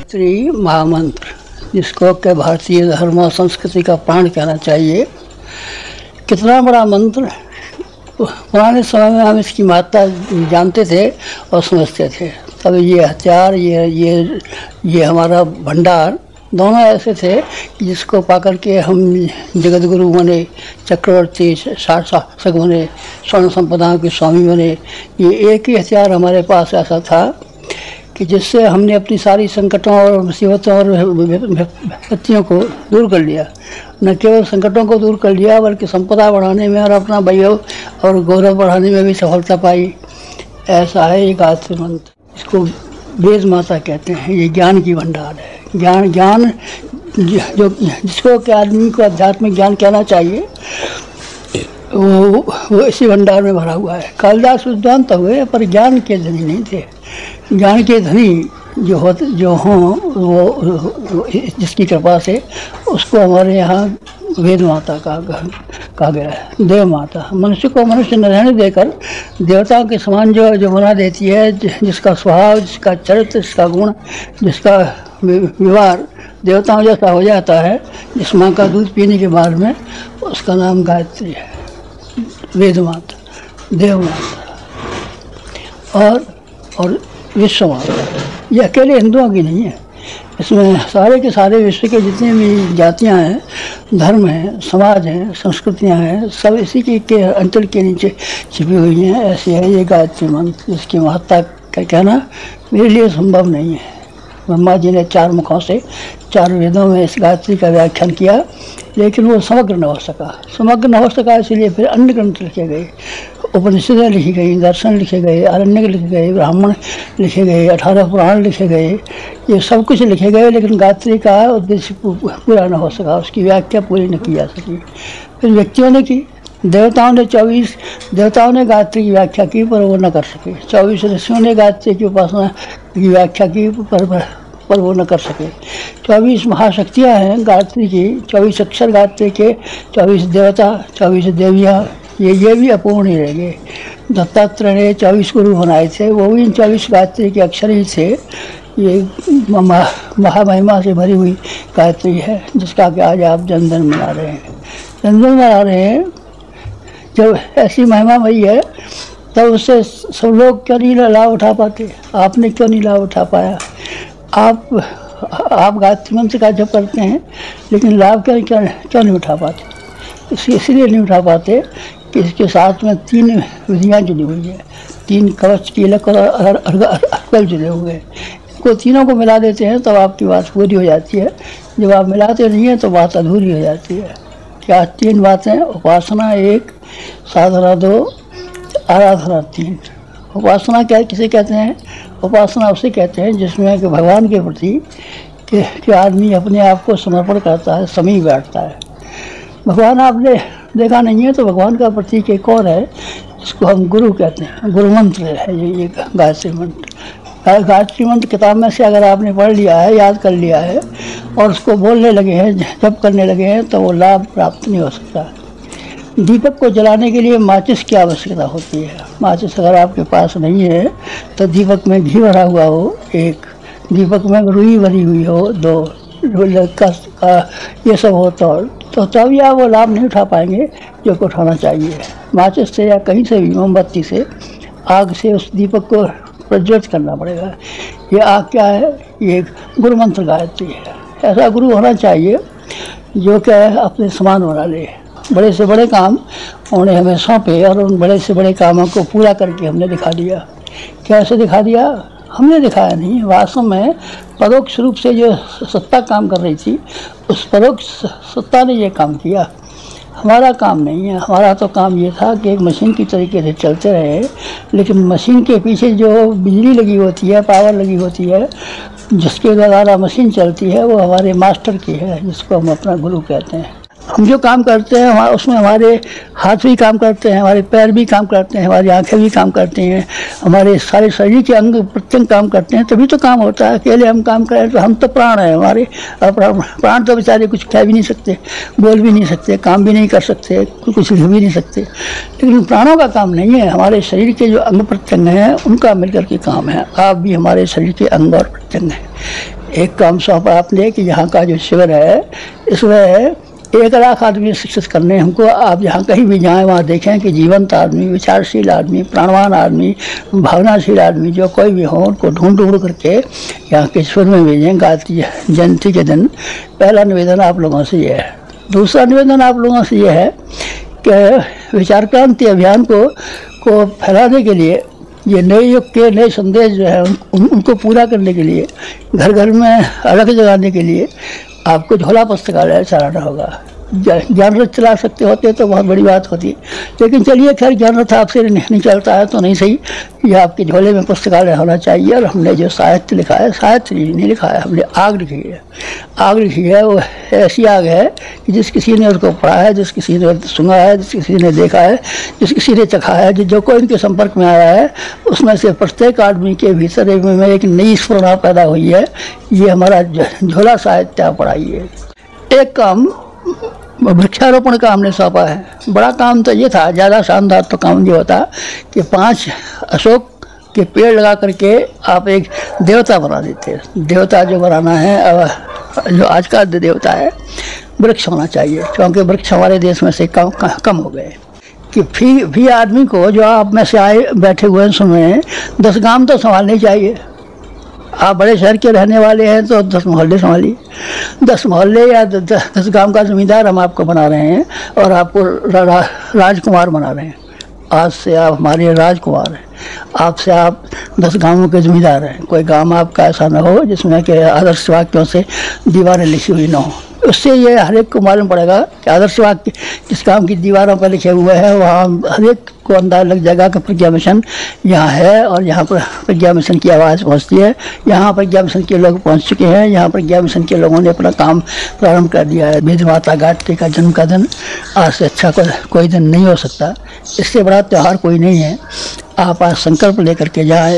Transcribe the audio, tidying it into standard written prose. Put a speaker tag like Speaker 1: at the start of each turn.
Speaker 1: गायत्री महामंत्र, जिसको के भारतीय धर्म और संस्कृति का प्राण कहना चाहिए। कितना बड़ा मंत्र। पुराने समय में हम इसकी महत्ता जानते थे और समझते थे। तब ये हथियार, ये हमारा भंडार दोनों ऐसे थे कि जिसको पाकर के हम जगत गुरु बने, चक्रवर्ती, शासक बने, स्वर्ण संपदाओं के स्वामी बने। ये एक ही हथियार हमारे पास ऐसा था कि जिससे हमने अपनी सारी संकटों और मुसीबतों और विपत्तियों को दूर कर लिया। न केवल संकटों को दूर कर लिया बल्कि संपदा बढ़ाने में और अपना वैभव और गौरव बढ़ाने में भी सफलता पाई। ऐसा है ये गायत्री मंत्र। इसको वेद माता कहते हैं। ये ज्ञान की भंडार है। ज्ञान जो जिसको कि आदमी को आध्यात्मिक ज्ञान कहना चाहिए, वो इसी भंडार में भरा हुआ है। कालिदास विद्वान तो हुए पर ज्ञान के धनी नहीं थे। ज्ञान के धनी जो हों वो जिसकी कृपा से उसको हमारे यहाँ वेद माता कहा गया है। देव माता मनुष्य को मनुष्य न रहने देकर देवताओं के समान जो बना देती है, जिसका स्वभाव, जिसका चरित्र, जिसका गुण, जिसका व्यवहार देवताओं जैसा हो जाता है, जिस माँ का दूध पीने के बाद में, उसका नाम गायत्री है। वेद माता, देव माता और विश्व माता। ये अकेले हिंदुओं की नहीं है। इसमें सारे के सारे विश्व के जितने भी जातियां हैं, धर्म हैं, समाज हैं, संस्कृतियां हैं, सब इसी के अंचल के नीचे छिपी हुई हैं। ऐसी है ये गायत्री मंत्र, जिसकी महत्ता का कहना मेरे लिए संभव नहीं है। ब्रह्मा जी ने 4 मुखों से 4 वेदों में इस गायत्री का व्याख्यान किया, लेकिन वो समग्र न हो सका। इसलिए फिर अन्य ग्रंथ लिखे गए, उपनिषदें लिखी गई, दर्शन लिखे गए, आरण्यक लिखे गए, ब्राह्मण लिखे गए, 18 पुराण लिखे गए। ये सब कुछ लिखे गए, लेकिन गायत्री का उद्देश्य पूरा न हो सका, उसकी व्याख्या पूरी न की जा सकी। फिर व्यक्तियों ने की, देवताओं ने गायत्री की व्याख्या की, पर वो न कर सके। 24 ऋषियों ने गायत्री की उपासना की व्याख्या की, पर वो न कर सके। 24 महाशक्तियाँ हैं गायत्री की, 24 अक्षर गायत्री के, 24 देवता, 24 देवियाँ, ये भी अपूर्ण ही रह गए। दत्तात्रेय ने 24 गुरु बनाए थे, वो भी इन 24 गायत्री के अक्षर ही थे। ये महामहिमा से भरी हुई गायत्री है, जिसका कि आज आप जन्मदिन मना रहे हैं। जब ऐसी महिमा भई है तब उससे सब लोग क्यों नहीं लाभ उठा पाते? आपने क्यों नहीं लाभ उठा पाया? आप गायत्री मंत्र का जप करते हैं, लेकिन लाभ क्यों नहीं उठा पाते? इसलिए नहीं उठा पाते कि इसके साथ में 3 विधियाँ जुड़ी हुई है। 3 कवच, कीलक और अर्गल जुड़े हुए हैं। इनको तीनों को मिला देते हैं तब आपकी बात पूरी हो जाती है। जब आप मिलाते नहीं हैं तो बात अधूरी हो जाती है। क्या 3 बातें? उपासना 1, साधना 2, आराधना 3। उपासना क्या किसे कहते हैं? उपासना उसे कहते हैं जिसमें कि भगवान के प्रति कि आदमी अपने आप को समर्पण करता है, समीप बैठता है। भगवान आपने देखा नहीं है तो भगवान का प्रतीक एक और है, जिसको हम गुरु कहते हैं। गुरु मंत्र है ये गायत्री मंत्र। गायत्री मंत्र किताब में से अगर आपने पढ़ लिया है, याद कर लिया है और उसको बोलने लगे हैं, जप करने लगे हैं, तो वो लाभ प्राप्त नहीं हो सकता। दीपक को जलाने के लिए माचिस की आवश्यकता होती है। माचिस अगर आपके पास नहीं है तो दीपक में घी भरा हुआ हो 1, दीपक में रुई भरी हुई हो 2, ये सब हो तो तभी आप वो लाभ नहीं उठा पाएंगे जो को उठाना चाहिए। माचिस से या कहीं से भी, मोमबत्ती से, आग से उस दीपक को प्रज्वलित करना पड़ेगा। ये आग क्या है? ये गुरु मंत्र गायत्री है। ऐसा गुरु होना चाहिए जो क्या है अपने समान बना ले। बड़े से बड़े काम उन्होंने हमें सौंपे और उन बड़े से बड़े कामों को पूरा करके हमने दिखा दिया। कैसे दिखा दिया? हमने दिखाया नहीं, वास्तव में परोक्ष रूप से जो सत्ता काम कर रही थी, उस परोक्ष सत्ता ने ये काम किया। हमारा काम नहीं है। हमारा तो काम ये था कि एक मशीन की तरीके से चलते रहे, लेकिन मशीन के पीछे जो बिजली लगी होती है, पावर लगी होती है, जिसके द्वारा मशीन चलती है, वो हमारे मास्टर की है, जिसको हम अपना गुरु कहते हैं। हम जो काम करते हैं उसमें हमारे हाथ भी काम करते हैं, हमारे पैर भी काम करते हैं, हमारी आंखें भी काम करती हैं, हमारे सारे शरीर के अंग प्रत्यंग काम करते हैं, तभी तो काम होता है। अकेले हम काम करें तो हम तो प्राण हैं हमारे, प्राण तो बेचारे कुछ कह भी नहीं सकते, बोल भी नहीं सकते, काम भी नहीं कर सकते, कुछ लिख भी नहीं सकते। लेकिन प्राणों का काम नहीं है, हमारे शरीर के जो अंग प्रत्यंग हैं उनका मिलकर के काम है। आप भी हमारे शरीर के अंग और प्रत्यंग हैं। एक काम सौंपा आपने कि यहाँ का जो शिविर है इसमें 1 लाख आदमी शिक्षित करने हैं हमको। आप जहाँ कहीं भी जाएँ वहाँ देखें कि जीवंत आदमी, विचारशील आदमी, प्राणवान आदमी, भावनाशील आदमी जो कोई भी हो उनको ढूंढ करके यहाँ के शिविर में भेजें गायत्री जयंती के दिन। पहला निवेदन आप लोगों से ये है। दूसरा निवेदन आप लोगों से ये है कि विचार क्रांति अभियान को फैलाने के लिए, ये नए युग के नए संदेश जो है उनको पूरा करने के लिए, घर घर में अलग जगाने के लिए आपको झोला पुस्तकालय चलाना होगा। ज्ञान रथ चला सकते होते तो बहुत बड़ी बात होती, लेकिन चलिए खैर ज्ञान रथ आपसे नहीं चलता है तो नहीं सही, ये आपके झोले में पुस्तकालय होना चाहिए। और हमने जो साहित्य लिखा है, साहित्य नहीं लिखा है, हमने आग लिखी है। आग लिखी है वो ऐसी आग है कि जिस किसी ने उसको पढ़ा है, जिस किसी ने सुना है, जिस किसी ने देखा है, जिस किसी ने चखा है, जो कोई इनके संपर्क में आया है, उसमें से प्रत्येक आदमी के भीतर में एक नई स्फुरना पैदा हुई है। ये हमारा झोला साहित्य आप पढ़ाइए। एक काम वृक्षारोपण का हमने सौंपा है। बड़ा काम तो ये था, ज़्यादा शानदार तो काम ये होता कि 5 अशोक के पेड़ लगा करके आप एक देवता बना देते। देवता जो बनाना है, जो आज का देवता है, वृक्ष होना चाहिए, क्योंकि वृक्ष हमारे देश में से कम हो गए। कि भी आदमी को जो आप में से आए बैठे हुए हैं सुन रहे हैं, 10 गांव तो संभालने चाहिए। आप बड़े शहर के रहने वाले हैं तो 10 मोहल्ले संभालिए। 10 मोहल्ले या 10 गांव का जमींदार हम आपको बना रहे हैं और आपको राजकुमार बना रहे हैं। आज से आप हमारे राजकुमार हैं, आपसे आप 10 गांवों के जमींदार हैं। कोई गांव आपका ऐसा ना हो जिसमें कि आदर्श वाक्यों से दीवारें लिखी हुई ना हो। उससे ये हर एक को मालूम पड़ेगा कि आदर्श वाक्य जिस काम की दीवारों पर लिखे हुए हैं वहाँ हर एक को अंदाज लग जाएगा कि प्रज्ञा मिशन यहाँ है और यहाँ पर प्रज्ञा मिशन की आवाज़ पहुँचती है। यहाँ प्रज्ञा मिशन के लोग पहुँच चुके हैं, यहाँ प्रज्ञा मिशन के लोगों ने अपना काम प्रारंभ कर दिया है। वेद माता गायत्री का जन्म का दिन आज से अच्छा कोई दिन नहीं हो सकता। इससे बड़ा त्यौहार कोई नहीं है। आप आज संकल्प लेकर के जाएँ।